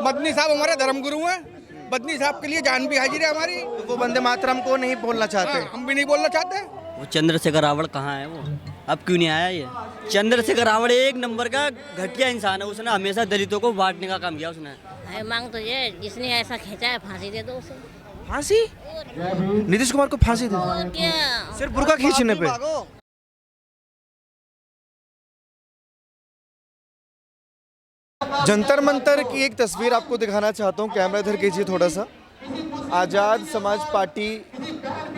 बदनी साहब हमारे धर्मगुरु हैं, बदनी साहब के लिए जान भी हाजिर है हमारी। तो वो वंदे मातरम को नहीं बोलना चाहते? हम भी नहीं बोलना चाहते। वो चंद्रशेखर रावण कहाँ है? वो अब क्यों नहीं आया? ये चंद्रशेखर रावण एक नंबर का घटिया इंसान है। उसने हमेशा दलितों को बांटने का काम किया उसने। मांग तो ये जिसने ऐसा खींचा है फांसी दे दो उसे। फांसी? नीतीश कुमार को फांसी दे दो? और क्या? सिर्फ बुर्का खींचने पे? जंतर मंतर की एक तस्वीर आपको दिखाना चाहता हूँ, कैमरा इधर कीजिए थोड़ा सा। आज़ाद समाज पार्टी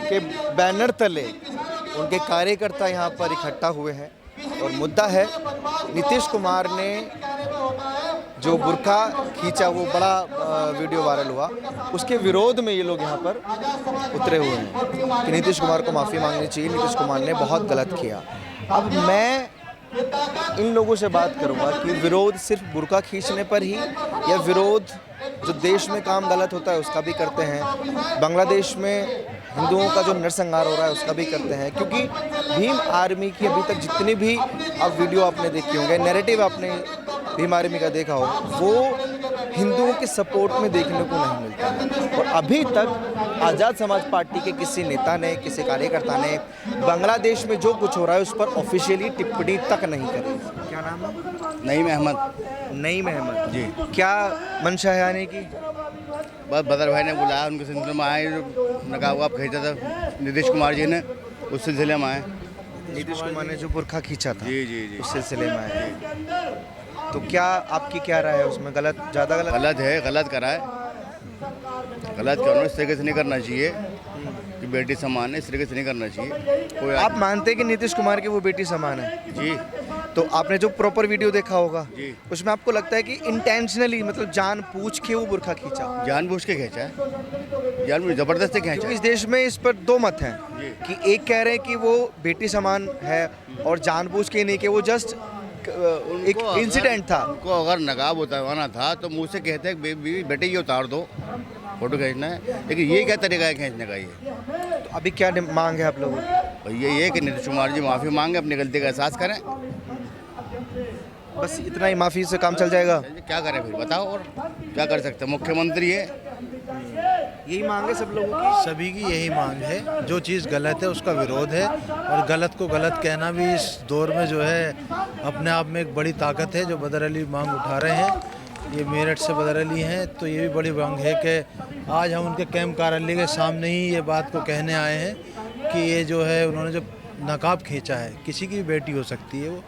के बैनर तले उनके कार्यकर्ता यहाँ पर इकट्ठा हुए हैं और मुद्दा है नीतीश कुमार ने जो बुर्का खींचा, वो बड़ा वीडियो वायरल हुआ, उसके विरोध में ये लोग यहाँ पर उतरे हुए हैं कि नीतीश कुमार को माफ़ी मांगनी चाहिए, नीतीश कुमार ने बहुत गलत किया। अब मैं इन लोगों से बात करूंगा कि विरोध सिर्फ बुर्का खींचने पर ही, या विरोध जो देश में काम गलत होता है उसका भी करते हैं, बांग्लादेश में हिंदुओं का जो नरसंहार हो रहा है उसका भी करते हैं। क्योंकि भीम आर्मी की अभी तक जितनी भी अब वीडियो आपने देखी होंगे, नैरेटिव आपने भीम आर्मी का देखा हो, वो हिंदुओं के सपोर्ट में देखने को नहीं मिलता है। और अभी तक आज़ाद समाज पार्टी के किसी नेता ने, किसी कार्यकर्ता ने बांग्लादेश में जो कुछ हो रहा है उस पर ऑफिशियली टिप्पणी तक नहीं करी। क्या नाम है? नईम अहमद। नईम अहमद जी। क्या मंशा है आने की? बस बदर भाई ने बुलाया, उनके सिलसिले में आए। नकाब आप खींचा था नीतीश कुमार जी ने, उस सिलसिले में आए। नीतीश कुमार ने जो बुर्का खींचा था, जी जी जी, उस सिलसिले में आए। तो क्या आपकी क्या राय है उसमें? गलत, ज़्यादा गलत? गलत है, गलत करा है, गलत करना, इस तरीके से नहीं करना चाहिए कि बेटी समान है, इस तरीके से नहीं करना चाहिए। कोई आप मानते हैं कि नीतीश कुमार की वो बेटी समान है? जी। तो आपने जो प्रॉपर वीडियो देखा होगा जी, उसमें आपको लगता है कि इंटेंशनली, मतलब जानबूझ के वो बुर्का खींचा? जानबूझ के खींचा है, जानबूझ जबरदस्ती खींचा क्योंकि है। इस देश में इस पर दो मत हैं जी। कि एक कह रहे हैं कि वो बेटी समान है और जानबूझ के नहीं, कि वो जस्ट एक इंसिडेंट था। उनको अगर नकाब उतारवाना था तो मुँह से कहते हैं बेटे ये उतार दो, फोटो खींचना है। लेकिन ये क्या तरीका है खींचने का? ये तो अभी क्या मांग है आप लोगों की? ये कि नीतीश कुमार जी माफ़ी मांगे, अपनी गलती का एहसास करें। बस इतना ही? माफ़ी से काम चल जाएगा? क्या करें फिर बताओ, और क्या कर सकते हैं? मुख्यमंत्री है, यही मांग है सब लोगों की? सभी की यही मांग है। जो चीज़ गलत है उसका विरोध है, और गलत को गलत कहना भी इस दौर में जो है अपने आप में एक बड़ी ताकत है। जो बदर अली मांग उठा रहे हैं, ये मेरठ से बदर अली हैं, तो ये भी बड़ी मांग है कि आज हम उनके कैंप कार्यालय के सामने ही ये बात को कहने आए हैं कि ये जो है उन्होंने जो नकाब खींचा है, किसी की भी बेटी हो सकती है, वो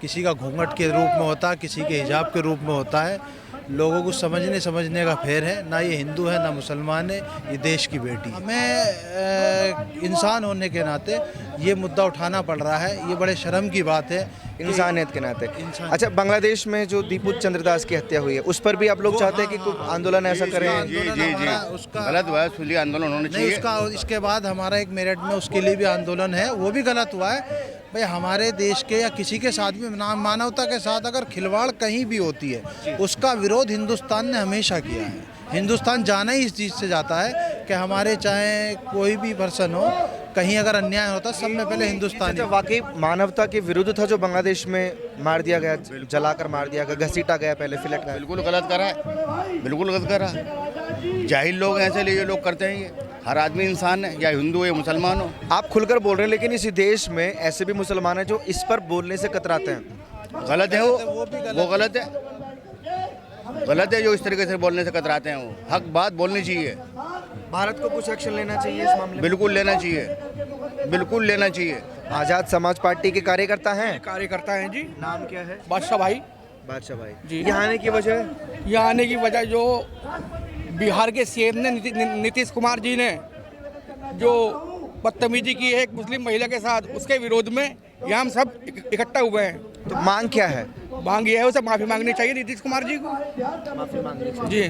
किसी का घूंघट के रूप में होता है, किसी के हिजाब के रूप में होता है। लोगों को समझने का फेर है, ना ये हिंदू है ना मुसलमान है, ये देश की बेटी। हमें इंसान होने के नाते ये मुद्दा उठाना पड़ रहा है, ये बड़े शर्म की बात है इंसानियत के नाते। अच्छा, बांग्लादेश में जो दीपू चंद्रदास की हत्या हुई है उस पर भी आप लोग चाहते हैं कि कोई आंदोलन ऐसा करें? जी जी जी, उसका गलत हुआ है, सुली आंदोलन होना नहीं, चाहिए। उसका इसके बाद हमारा एक मेरठ में उसके लिए भी आंदोलन है, वो भी गलत हुआ है। भाई हमारे देश के या किसी के साथ भी, मानवता के साथ अगर खिलवाड़ कहीं भी होती है, उसका विरोध हिंदुस्तान ने हमेशा किया है। हिंदुस्तान जाना ही इस चीज़ से जाता है कि हमारे चाहे कोई भी पर्सन हो, कहीं अगर अन्याय होता सब में पहले हिंदुस्तान। वाकई मानवता के विरुद्ध था जो बांग्लादेश में मार दिया गया, जलाकर मार दिया गया, घसीटा गया, पहले फिलट गया। बिल्कुल गलत करा है, बिल्कुल गलत करा। जाहिल लोग ऐसे लिए लोग करते हैं। ये हर आदमी इंसान है, या हिंदू हो या मुसलमान हो। आप खुलकर बोल रहे हैं, लेकिन इसी देश में ऐसे भी मुसलमान हैं जो इस पर बोलने से कतराते हैं। गलत है वो गलत है, गलत है जो इस तरीके से बोलने से कतराते हैं। वो हक बात बोलनी चाहिए। भारत को कुछ एक्शन लेना चाहिए इस मामले में? बिल्कुल लेना चाहिए, बिल्कुल लेना चाहिए। आज़ाद समाज पार्टी के कार्यकर्ता हैं? कार्यकर्ता हैं जी। नाम क्या है? बादशाह भाई। बादशाह भाई जी। यहाँ आने की वजह? यहाँ आने की वजह जो बिहार के सीएम ने नीतीश कुमार जी ने जो बदतमीजी की है एक मुस्लिम महिला के साथ, उसके विरोध में यहाँ हम सब इकट्ठा हुए हैं। तो मांग क्या है? मांग ये है उसे माफ़ी मांगनी चाहिए नीतीश कुमार जी को। माफी मांगनी चाहिए जी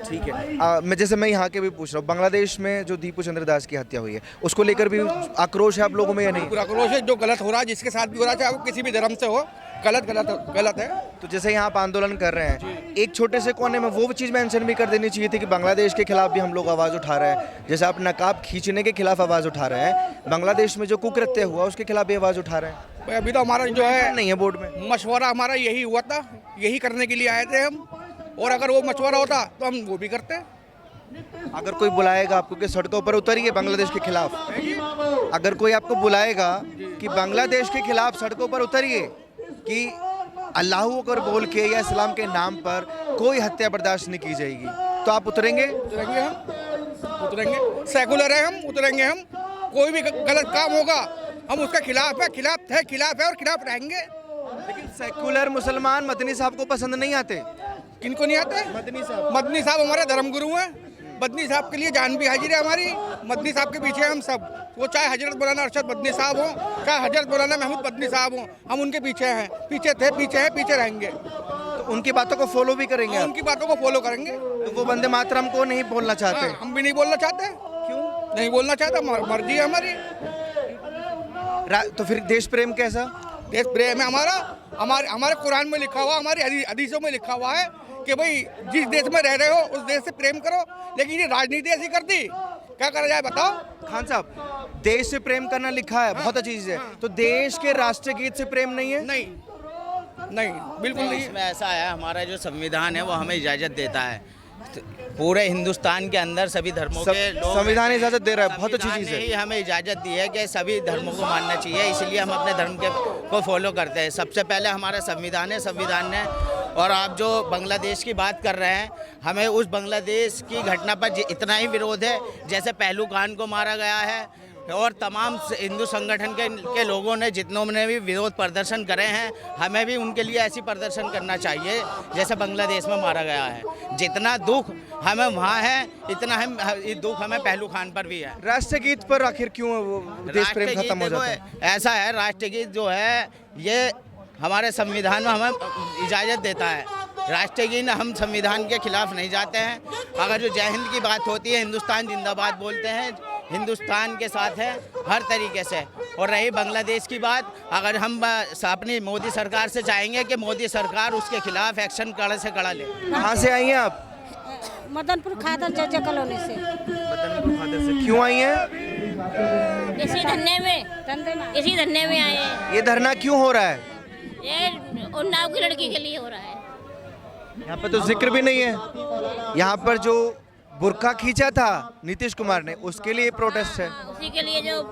ठीक है। मैं यहाँ के भी पूछ रहा हूँ, बांग्लादेश में जो दीपू चंद्रदास की हत्या हुई है उसको लेकर भी आक्रोश है आप लोगों में या नहीं? पूरा आक्रोश है। जो गलत हो रहा है, जिसके साथ भी हो रहा है, चाहे वो किसी भी धर्म से हो, गलत है। तो जैसे यहाँ आप आंदोलन कर रहे हैं, एक छोटे से कोने में वो चीज़ मेंशन भी कर देनी चाहिए थी कि बांग्लादेश के खिलाफ भी हम लोग आवाज़ उठा रहे हैं। जैसे आप नकाब खींचने के खिलाफ आवाज़ उठा रहे हैं, बांग्लादेश में जो कुकृत्य हुआ उसके खिलाफ भी आवाज़ उठा रहे हैं। भाई अभी तो हमारा जो है नहीं है बोर्ड में मशवरा हमारा यही हुआ था, यही करने के लिए आए थे हम। और अगर वो मशवरा होता तो हम वो भी करते। अगर कोई बुलाएगा आपको कि सड़कों पर उतरिए बांग्लादेश के खिलाफ, अगर कोई आपको बुलाएगा कि बांग्लादेश के खिलाफ सड़कों पर उतरिए कि अल्लाह अकबर बोल के या इस्लाम के नाम पर कोई हत्या बर्दाश्त नहीं की जाएगी, तो आप उतरेंगे? उतरेंगे, हम उतरेंगे, सेकुलर है हम, उतरेंगे हम। कोई भी गलत काम होगा हम उसके खिलाफ है, खिलाफ है और खिलाफ रहेंगे। लेकिन सेकुलर मुसलमान मदनी साहब को पसंद नहीं आते। किनको नहीं आते? मदनी साहब हमारे धर्मगुरु हैं। मदनी साहब के लिए जान भी हाजिर है हमारी। मदनी साहब के पीछे हम सब, वो चाहे हजरत मौलाना अरशद मदनी साहब हो, चाहे हजरत मौलाना महमूद मदनी साहब हो, हम उनके पीछे हैं, पीछे थे, पीछे हैं, पीछे रहेंगे। तो उनकी बातों को फॉलो भी करेंगे आप? उनकी बातों को फॉलो करेंगे। तो वो वंदे मातरम को नहीं बोलना चाहते? हम भी नहीं बोलना चाहते। क्यों नहीं बोलना चाहता? मर्जी है हमारी। तो फिर देश प्रेम कैसा? देश प्रेम है हमारे कुरान में लिखा हुआ, हमारे हदीसों में लिखा हुआ है कि भाई जिस देश में रह रहे हो उस देश से प्रेम करो। लेकिन ये राजनीति ऐसी कर दी, क्या करा जाए बताओ? खान साहब, देश से प्रेम करना लिखा है, बहुत अच्छी चीज है, तो देश के राष्ट्रीय गीत से प्रेम नहीं है? नहीं बिल्कुल नहीं। इसमें ऐसा है, हमारा जो संविधान है वो हमें इजाज़त देता है, पूरे हिंदुस्तान के अंदर सभी धर्मों के लोग, संविधान इजाजत दे रहा है, बहुत अच्छी चीज है। ही हमें इजाज़त दी है कि सभी धर्मों को मानना चाहिए, इसलिए हम अपने धर्म को फॉलो करते हैं। सबसे पहले हमारा संविधान है, संविधान ने। और आप जो बांग्लादेश की बात कर रहे हैं, हमें उस बांग्लादेश की घटना पर इतना ही विरोध है जैसे पहलू खान को मारा गया है और तमाम हिंदू संगठन के लोगों ने, जितनों ने भी विरोध प्रदर्शन करे हैं, हमें भी उनके लिए ऐसी प्रदर्शन करना चाहिए जैसे बांग्लादेश में मारा गया है। जितना दुख हमें वहाँ है, इतना दुख हमें पहलू खान पर भी है। राष्ट्रीय गीत पर आखिर क्यों वो देश प्रेम खत्म हो जाता है? ऐसा है, राष्ट्रीय गीत जो है ये हमारे संविधान में हमें इजाज़त देता है। राष्ट्रीय गीत हम संविधान के खिलाफ नहीं जाते हैं। अगर जो जय हिंद की बात होती है, हिंदुस्तान जिंदाबाद बोलते हैं, हिंदुस्तान के साथ है हर तरीके से। और रही बांग्लादेश की बात, अगर हम अपनी मोदी सरकार से चाहेंगे कि मोदी सरकार उसके खिलाफ एक्शन कड़े से कड़ा ले। कहाँ से आई हैं आप? मदनपुर खादर जज्जा कॉलोनी से। मदनपुर खादर से क्यों आई हैं? इसी धरने में आए हैं। ये धरना क्यों हो रहा है? ये उन्नाव की लड़की के लिए हो रहा है। यहाँ पर तो जिक्र भी नहीं है। यहाँ पर जो बुर्का खींचा था नीतीश कुमार ने, उसके लिए प्रोटेस्ट है। उसी के लिए जो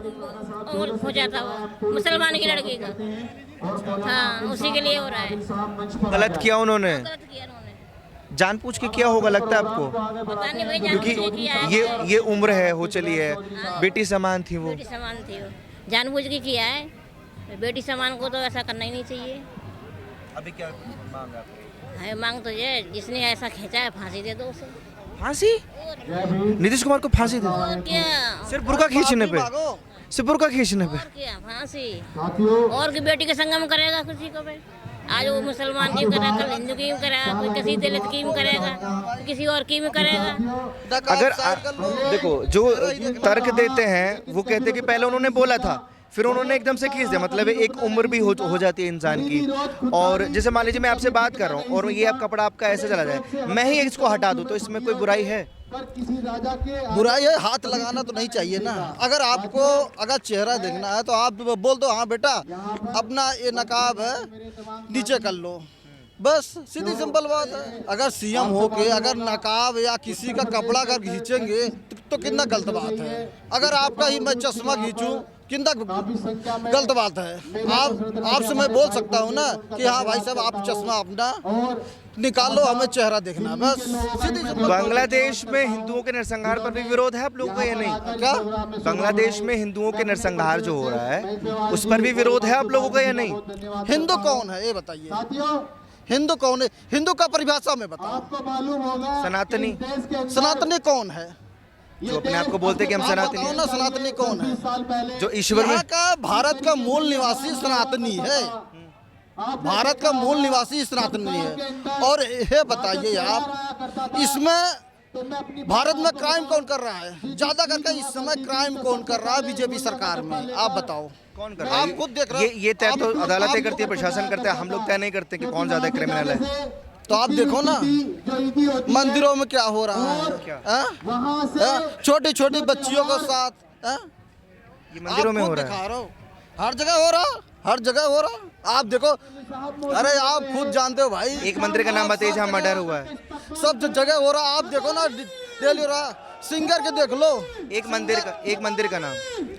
खोजा था वो मुसलमान की लड़की का, हाँ उसी के लिए हो रहा है। गलत किया उन्होंने, गलत किया उन्होंने। जानबूझ के किया होगा लगता है आपको? पता नहीं भाई, क्योंकि जानबूझ के किया है। ये उम्र है, हो चली है, बेटी समान थी वो। बेटी समान थी वो, जानबूझ के किया है। बेटी समान को तो ऐसा करना ही नहीं चाहिए। अभी क्या मांग है? मांग तो ये, जिसने ऐसा खींचा है फांसी दे दो उसे। फांसी? नीतीश कुमार को फांसी दे और दो? क्या? सिर्फ बुर्का खींचने पे? सिर्फ बुर्का खींचने पे? और क्या फांसी? और की बेटी के संगम करेगा किसी को भाई? आज वो मुसलमान की करेगा, कल हिंदू की करेगा, कोई किसी दलित की करेगा, किसी और की करेगा। अगर देखो जो तर्क देते हैं वो कहते हैं कि पहले उन्होंने बोला था, फिर उन्होंने एकदम से खींच दिया। मतलब एक उम्र भी हो जाती है इंसान की। और जैसे मान लीजिए मैं आपसे बात कर रहा हूँ और ये कपड़ा आपका ऐसे चला जाए, मैं ही इसको हटा दूँ, तो इसमें कोई बुराई है? बुराई है, हाथ लगाना तो नहीं चाहिए ना। अगर चेहरा देखना है तो आप बोल दो, हाँ बेटा अपना ये नकाब है नीचे कर लो, बस सीधी सिंपल बात है। अगर सीएम हो के अगर नकाब या किसी का कपड़ा अगर खींचेंगे तो कितना गलत बात है। अगर आपका ही मैं चश्मा खींचूं कितना गलत बात है। आपसे मैं बोल सकता हूँ ना कि हाँ भाई साहब आप चश्मा अपना निकालो, हमें चेहरा देखना, बस सीधी सिंपल। बांग्लादेश में हिंदुओं के नरसंहार पर भी विरोध है आप लोगों का या नहीं? क्या बांग्लादेश में हिंदुओं के नरसंहार जो हो रहा है उस पर भी विरोध है आप लोगों का या नहीं? हिंदू कौन है ये बताइए? हिंदू कौन है? हिंदू का परिभाषा में बताओ। सनातनी? सनातनी कौन है? जो अपने आप को बोलते हैं कि हम सनातनी हैं। ना सनातनी कौन है? जो ईश्वर में, भारत का मूल निवासी सनातनी है। भारत का मूल निवासी सनातनी है। और ये बताइए आप, इसमें भारत में क्राइम कौन कर रहा है? ज्यादा करके इस समय क्राइम कौन कर रहा है बीजेपी सरकार में? आप बताओ कौन कर रहा है? आप खुद देख रहे हैं। ये तय तो अदालतें करती है, प्रशासन करता है, हम लोग तय नहीं करते कि कौन ज्यादा क्रिमिनल है। तो आप देखो ना मंदिरों में क्या हो रहा है, छोटी छोटी बच्चियों के साथ। ये मंदिरों में हो रहा है, हर जगह हो रहा। हर जगह हो रहा, आप देखो, अरे आप खुद जानते हो भाई। एक मंदिर का नाम बताइए जहाँ मर्डर हुआ है। सब जगह हो रहा, आप देखो ना, डेली हो रहा। सिंगर के देख लो, एक मंदिर का नाम।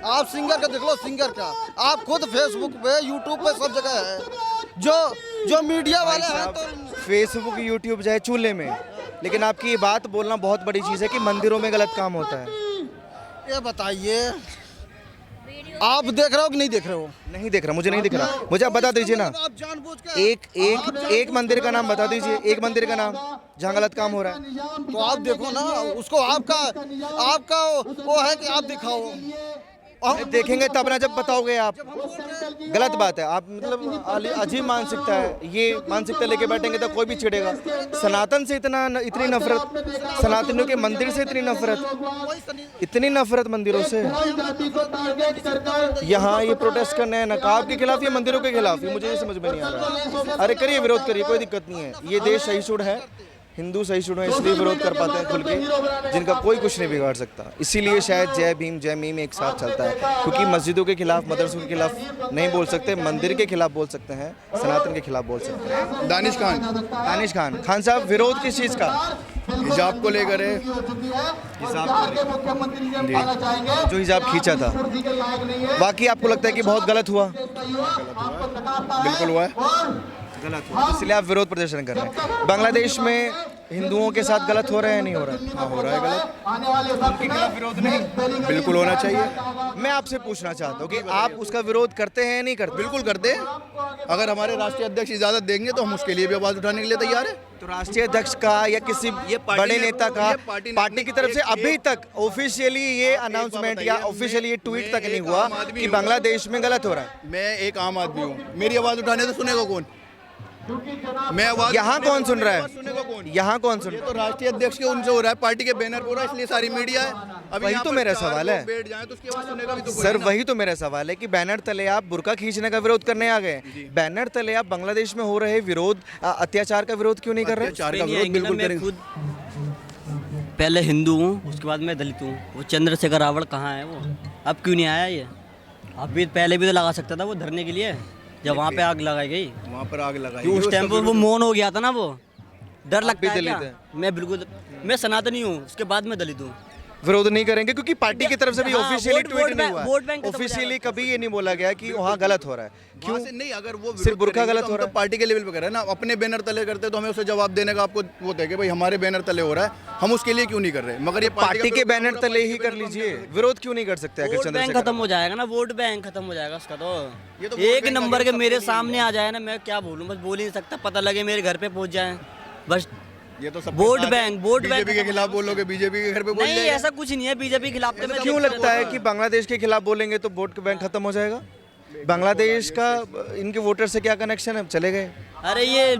आप सिंगर का देख लो, सिंगर का आप खुद फेसबुक पे, यूट्यूब पे, सब जगह है। जो मीडिया वाले हैं तो फेसबुक यूट्यूब चाहे चूल्हे में, लेकिन आपकी ये बात बोलना बहुत बड़ी चीज़ है कि मंदिरों में गलत काम होता है। ये बताइए, आप देख रहे हो कि नहीं देख रहे हो? नहीं देख रहा, मुझे नहीं दिख रहा। मुझे आप बता दीजिए ना, आप जानबूझ के एक मंदिर का नाम बता दीजिए, एक मंदिर का नाम जहाँ गलत काम हो रहा है। तो आप देखो ना उसको, आपका वो है कि आप दिखाओ। अरे देखेंगे तब ना, जब बताओगे आप। गलत बात है, आप मतलब अजीब मानसिकता है ये। मानसिकता लेके बैठेंगे तो कोई भी चिढ़ेगा। सनातन से इतनी नफरत, सनातनियों के मंदिर से इतनी नफरत मंदिरों से। यहाँ ये प्रोटेस्ट करने हैं नकाब के खिलाफ या मंदिरों के खिलाफ, ये मुझे ये समझ में नहीं आ रहा। अरे करिए, विरोध करिए, कोई दिक्कत नहीं है। ये देश सहिष्णु है, हिंदू सहिष्णु है, इसलिए विरोध कर पाते हैं खुल के, जिनका कोई कुछ नहीं बिगाड़ सकता। इसीलिए शायद जय भीम जय मीम एक साथ चलता है, क्योंकि मस्जिदों के खिलाफ, मदरसों के खिलाफ नहीं बोल सकते, मंदिर के खिलाफ बोल सकते हैं, सनातन के खिलाफ बोल सकते हैं। दानिश खान खान साहब, विरोध किस चीज़ का? हिजाब को लेकर है। जो हिजाब खींचा था, बाकी आपको लगता है कि बहुत गलत हुआ? बिल्कुल हुआ है, गलत हुआ, इसलिए आप विरोध प्रदर्शन कर रहे हैं। बांग्लादेश में हिंदुओं के साथ गलत हो रहा है, नहीं हो रहा है? हाँ, हो रहा है गलत। उनके खिलाफ विरोध नहीं, बिल्कुल होना चाहिए। मैं आपसे पूछना चाहता हूँ कि आप उसका विरोध करते हैं या नहीं करते? बिल्कुल करते हैं। अगर हमारे राष्ट्रीय अध्यक्ष इजाज़त देंगे तो हम उसके लिए भी आवाज़ उठाने के लिए तैयार है। तो राष्ट्रीय अध्यक्ष का या किसी बड़े नेता का पार्टी की तरफ से अभी तक ऑफिशियली ये अनाउंसमेंट या ऑफिशियली ये ट्वीट तक नहीं हुआ कि बांग्लादेश में गलत हो रहा है? मैं एक आम आदमी हूँ, मेरी आवाज़ उठाने तो सुनेगा कौन? मैं आवाज यहाँ कौन सुन रहा है? सुनेगा कौन? यहाँ कौन सुन ये रहा तो राष्ट्रीय अध्यक्ष के उनसे हो रहा है, पार्टी के बैनर पर हो रहा है, इसलिए सारी मीडिया है। अभी वही यहाँ तो पर मेरा 4 सवाल लोग है। बैठ जाएं तो उसकी आवाज सुनेगा भी तो है? कोई सर ना। वही तो मेरा सवाल है कि बैनर तले आप बुर्का खींचने का विरोध करने आ गए, बैनर तले आप बांग्लादेश में हो रहे विरोध, अत्याचार का विरोध क्यों नहीं कर रहे? अत्याचार का विरोध बिल्कुल मैं करेंगे। खुद पहले हिंदू हूँ, उसके बाद मैं दलित हूँ। वो चंद्रशेखर रावण कहाँ है वो? अब क्यों नहीं आया ये? अभी पहले भी तो लगा सकता था वो धरने के लिए, जब वहाँ पे आग लगाई गई। वहाँ पर आग लगाई, उस टाइम पर वो मौन हो गया था ना, वो डर लगता है दलित क्या? है। मैं बिल्कुल, मैं सनातनी हूँ, उसके बाद मैं दलित हूँ। विरोध नहीं करेंगे क्योंकि पार्टी की तरफ से भी हाँ, ऑफिशियली वोट ट्वीट नहीं वोट बैंक हुआ। खत्म हो ऑफिशियली जाएगा। कभी ये नहीं बोला गया कि वहाँ गलत हो रहा है। क्यों क्यों? नहीं? अगर वो सिर्फ बुर्का करेंगे गलत तो हो हम रहा तो है? पार्टी के लेवल पे कर रहे हैं ना, अपने बैनर तले करते तो हमें उसे जवाब देने का आपको वो है कि भाई हमारे बैनर तले हो रहा है, हम उसके लिए क्यों नहीं कर रहे? मगर ये पार्टी के का बैनर विरोध तले ही पार्टी कर के लीजिए, बैनर पर विरोध क्यों नहीं कर सकते? अगर वोट बैंक चंद्रशेखर खत्म हो जाएगा ना, वोट बैंक खत्म हो जाएगा उसका। ये तो तो वोट एक बैंक नंबर अगर के मेरे सबको सामने आ जाए ना, मैं क्या बोलूँ, बस बोल ही नहीं सकता, पता लगे मेरे घर पे पहुँच जाए बस। ये तो सब वोट बैंक बीजेपी के खिलाफ बोलोगे, बीजेपी के घर पे बोल नहीं, जाएगा। ऐसा कुछ नहीं है बीजेपी के खिलाफ। तो मैं क्यों लगता है कि बांग्लादेश के खिलाफ बोलेंगे तो वोट बैंक खत्म हो जाएगा? बांग्लादेश का इनके वोटर से क्या कनेक्शन है? चले गए। अरे ये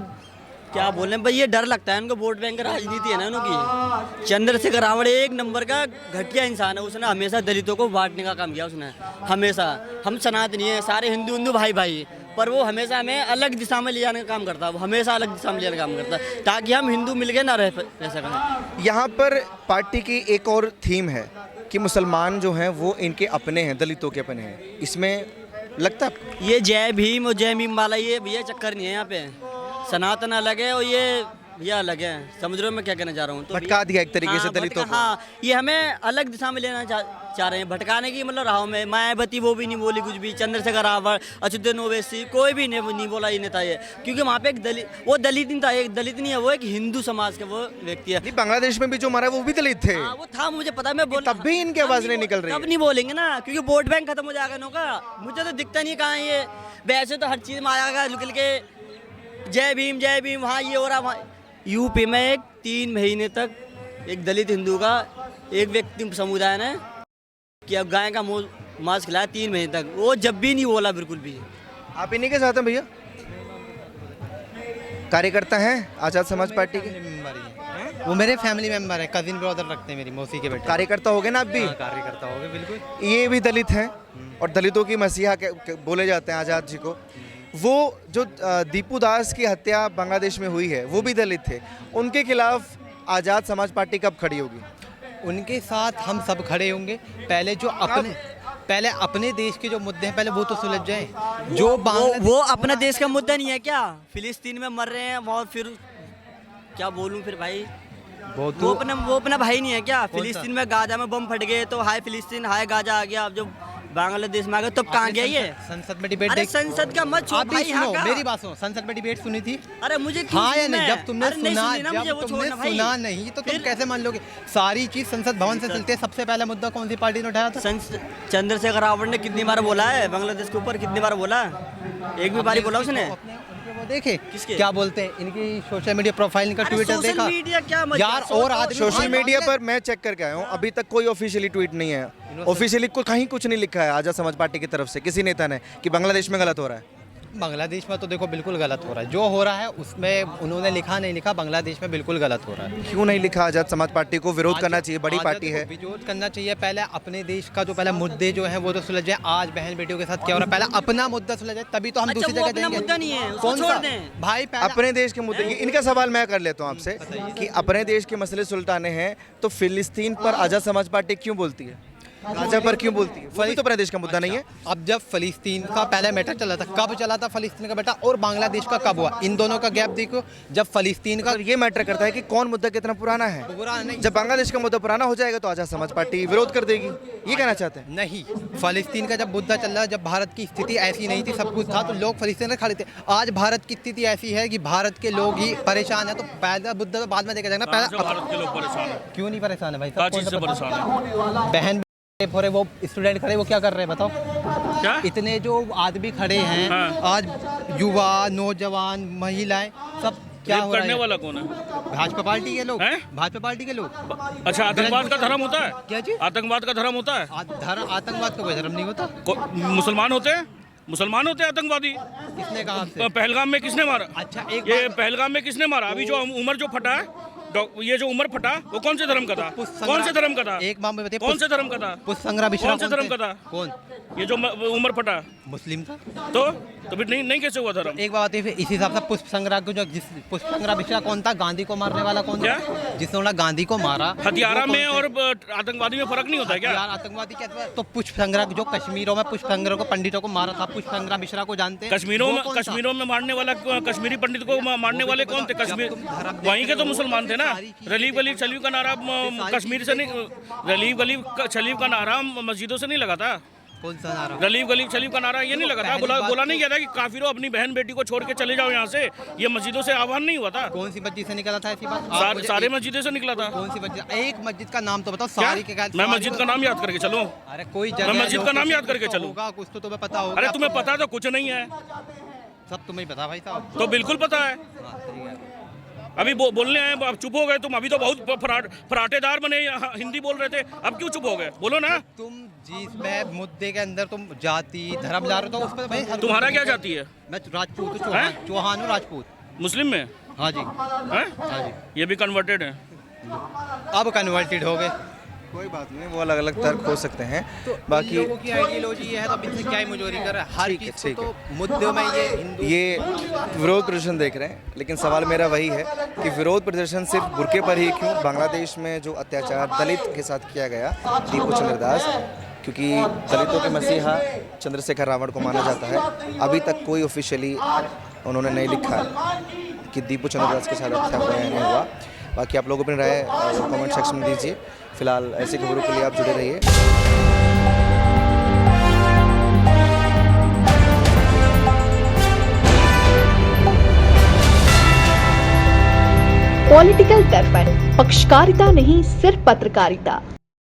क्या बोले भाई, ये डर लगता है इनको, वोट बैंक का राजनीति है ना उनकी। चंद्रशेखर रावण एक नंबर का घटिया इंसान है, उसने हमेशा दलितों को बांटने का काम किया उसने हमेशा। हम सनातनी है, सारे हिंदू भाई भाई, पर वो हमेशा हमें अलग दिशा में ले जाने का काम करता है। वो हमेशा अलग दिशा में ले जाने का काम करता है ताकि हम हिंदू मिलके ना रह सकें। यहाँ पर पार्टी की एक और थीम है कि मुसलमान जो हैं वो इनके अपने हैं, दलितों के अपने हैं। इसमें लगता है ये जय भीम और जय भीम वाला ये चक्कर नहीं है यहाँ पे। सनातन अलग है और ये अलग है। समझ रहे हो मैं क्या कहना चाह रहा हूँ? तो भटका दिया एक तरीके से दलितों को। हाँ, ये हमें अलग दिशा में लेना चाह रहे हैं, भटकाने की मतलब राहों में। मायावती वो भी नहीं बोली कुछ भी, चंद्रशेखर रावण, अच्युतन ओवैसी, कोई भी नहीं बोला ये नेता ये, क्योंकि वहाँ पे एक दलित नहीं था, एक दलित नहीं है, वो एक हिंदू समाज का वो व्यक्ति है। नहीं, बांग्लादेश में भी जो मारा वो भी दलित थे। हाँ, वो था, मुझे पता है, मैं बोल तब भी इनकी आवाज नहीं निकल रही है। तब नहीं बोलेंगे ना, क्योंकि वोट बैंक खत्म हो जाएगा इनका। मुझे तो दिखता नहीं कहाँ है ये। वैसे तो हर चीज़ में आएगा निकल के जय भीम, वहाँ ये हो रहा, वहाँ यूपी में एक 3 महीने तक एक दलित हिंदू का एक व्यक्ति समुदाय ने कि अब गाय का मांस खिलाया 3 महीने तक, वो जब भी नहीं बोला बिल्कुल भी। आप इन्हीं के साथ हैं भैया? कार्यकर्ता हैं आजाद समाज पार्टी के? वो मेरे फैमिली मेंबर है, कजिन ब्रदर रखते हैं मेरी मौसी के बेटे। कार्यकर्ता हो गए ना आप भी? कार्यकर्ता हो गए बिल्कुल। ये भी दलित हैं और दलितों की मसीहा बोले जाते हैं आज़ाद जी को। वो जो दीपू दास की हत्या बांग्लादेश में हुई है वो भी दलित थे, उनके खिलाफ आज़ाद समाज पार्टी कब खड़ी होगी? उनके साथ हम सब खड़े होंगे। पहले जो अपने पहले अपने देश के जो मुद्दे हैं पहले वो तो सुलझ जाए। जो बांग्लादेश वो अपना देश का मुद्दा नहीं है क्या? फिलिस्तीन में मर रहे हैं और फिर क्या बोलूं फिर भाई, वो अपना भाई नहीं है क्या? फिलिस्तीन में गाजा में बम फट गए तो हाय फिलिस्तीन हाय गाजा आ गया। अब जो बांग्लादेश में आ गया तब कहाँ गया ये? संसद में डिबेट अरे संसद का मत छोड़ भाई, यहाँ का मेरी बात सुनो, संसद में डिबेट सुनी थी? अरे मुझे हाँ या नहीं? जब तुमने सुना नहीं तो तुम कैसे मान लोगे? सारी चीज संसद भवन से चलती है। सबसे पहला मुद्दा कौन सी पार्टी ने उठाया था? चंद्रशेखर रावत ने कितनी बार बोला है बांग्लादेश के ऊपर, कितनी बार बोला? एक भी बारी बोला उसने? वो देखे किसके? क्या बोलते हैं इनकी सोशल मीडिया प्रोफाइल, इनका ट्विटर देखा? सोशल मीडिया क्या यार, और आदमी सोशल मीडिया पर मैं चेक करके आया हूँ, अभी तक कोई ऑफिशियली ट्वीट नहीं है। ऑफिशियली कहीं कुछ नहीं लिखा है आजाद समाज पार्टी की तरफ से किसी नेता ने कि बांग्लादेश में गलत हो रहा है। बांग्लादेश में तो देखो बिल्कुल गलत हो रहा है। जो हो रहा है उसमें उन्होंने लिखा नहीं लिखा, बांग्लादेश में बिल्कुल गलत हो रहा है। क्यों नहीं लिखा? आजाद समाज पार्टी को विरोध करना चाहिए, बड़ी पार्टी है। विरोध करना चाहिए। पहले अपने देश का जो पहले मुद्दे जो है वो तो सुलझ जाए। आज बहन बेटियों के साथ क्या हो रहा है, पहले अपना मुद्दा सुलझ जाए तभी तो हम दूसरी जगह जाएंगे। मुद्दा नहीं है, कौन सा भाई? अपने देश के मुद्दे, इनका सवाल मैं कर लेता हूँ आपसे कि अपने देश के मसले सुलझाने हैं तो फिलिस्तीन पर आजाद समाज पार्टी क्यों बोलती है? गाजा पर क्यों बोलती है? वो भी तो अपने देश का मुद्दा नहीं है। अब जब फलस्तीन का पहले मैटर चला था, कब चला था फलस्तीन का बेटा, और बांग्लादेश का कब हुआ? इन दोनों का गैप देखो। जब फलस्तीन का, ये मैटर करता है कि कौन मुद्दा कितना पुराना है। जब बांग्लादेश का मुद्दा पुराना हो जाएगा तो आजाद समाज पार्टी विरोध कर देगी, ये कहना चाहते हैं? नहीं, फलस्तीन का जब मुद्दा चल रहा है, जब भारत की स्थिति ऐसी नहीं थी, सब कुछ था तो लोग फलस्तीन में खड़े थे। आज भारत की स्थिति ऐसी है कि भारत के लोग ही परेशान है, तो पहला मुद्दा तो बाद में देखा जाएगा। पहले भारत के लोग परेशान है। क्यों नहीं परेशान है भाई? क्या चीज़ से परेशान है? बहन भरे वो स्टूडेंट खड़े, वो क्या कर रहे हैं बताओ? क्या इतने जो आदमी खड़े हैं, आज युवा नौजवान महिलाएं सब क्या हो रहा है? करने वाला कौन है? भाजपा पार्टी के लोग, भाजपा पार्टी के लोग। अच्छा, आतंकवाद का धर्म होता है? क्या चीज? आतंकवाद का धर्म होता है? आतंकवाद का कोई धर्म नहीं होता। मुसलमान होते हैं, मुसलमान होते हैं आतंकवादी। किसने कहा आपसे? पहलगाम में किसने मारा? अच्छा, ये पहलगाम में किसने मारा? अभी जो उमर जो फटा है, ये जो उमर फटा वो कौन से धर्म का था? कौन से धर्म का था? एक मामले बताइए, कौन से धर्म का था? पुष्प कौन से धर्म का था? कौन? ये जो उमर फटा मुस्लिम था। तो फिर नहीं कैसे हुआ धर्म? एक बात है, इस हिसाब से पुष्प संग्रह को जो पुष्प संग्रह मिश्रा कौन था? गांधी को मारने वाला कौन था? जिसने गांधी को मारा। हथियारा में और आतंकवादी में फर्क नहीं होता क्या? आतंकवादी क्या? तो पुष्प संग्रह जो कश्मीरों में पुष्प संग्रह को पंडितों को मारा था, पुष्प संग्रह मिश्रा को जानते हैं? कश्मीरों में मारने वाला, कश्मीरी पंडित को मारने वाले कौन थे? कश्मीर वहीं के तो मुसलमान थे ना। रलीफ गलीफ छलीफ का नारा कश्मीर से नहीं, रलीफ गलीफ छलीफ का नारा मस्जिदों से नहीं लगा था। कौन सा नारा? रलीफ गलीफ छलीफ का नारा ये नहीं लगा था। बोला नहीं गया था कि काफिरों अपनी बहन बेटी को छोड़ के चले जाओ यहाँ से। ये मस्जिदों से आह्वान नहीं हुआ था। कौन सी मस्जिद से निकला था? ऐसी बात सारे मस्जिदों से निकला था। कौन सी मस्जिद? एक मस्जिद का नाम तो बताओ। सारी के मैं मस्जिद का नाम याद करके चलूं? अरे कोई मैं मस्जिद का नाम याद करके चलूं? कुछ तो तुम्हें पता होगा। अरे तुम्हें पता तो कुछ नहीं है। सब तुम्हें पता भाई साहब। तो बिल्कुल पता है। अभी बोलने आए, अब चुप हो गए तुम। अभी तो बहुत फराटेदार बने, हिंदी बोल रहे थे, अब क्यों चुप हो गए? बोलो ना। तुम जिस मुद्दे के अंदर तुम जाति धर्म ला रहे हो तो उस पर भाई तुम्हारा क्या जाति है? मैं राजपूत हूँ, चौहान हूँ, राजपूत। मुस्लिम में? हाँ जी। हाँ जी। ये भी कन्वर्टेड है? अब कन्वर्टेड हो गए। कोई बात नहीं, वो अलग अलग तर्क हो सकते हैं। तो बाकी लोगों की आइडियोलॉजी है तो इनसे क्या ही मजोरी कर रहा है? हर चीज़ तो मुद्दों में ये विरोध प्रदर्शन देख रहे हैं, लेकिन सवाल मेरा वही है कि विरोध प्रदर्शन सिर्फ बुर्के पर ही क्यों? बांग्लादेश में जो अत्याचार दलित के साथ किया गया, दीपू चंद्र दास, क्योंकि दलितों के मसीहा चंद्रशेखर रावत को माना जाता है, अभी तक कोई ऑफिशियली उन्होंने नहीं लिखा कि दीपू चंद्र दास के साथ हत्या हुआ या नहीं हुआ। बाकी आप लोग अपनी राय कमेंट सेक्शन में दीजिए। फिलहाल ऐसी खबरों के लिए आप जुड़े रहिए। पॉलिटिकल दर्पण, पक्षकारिता नहीं सिर्फ पत्रकारिता।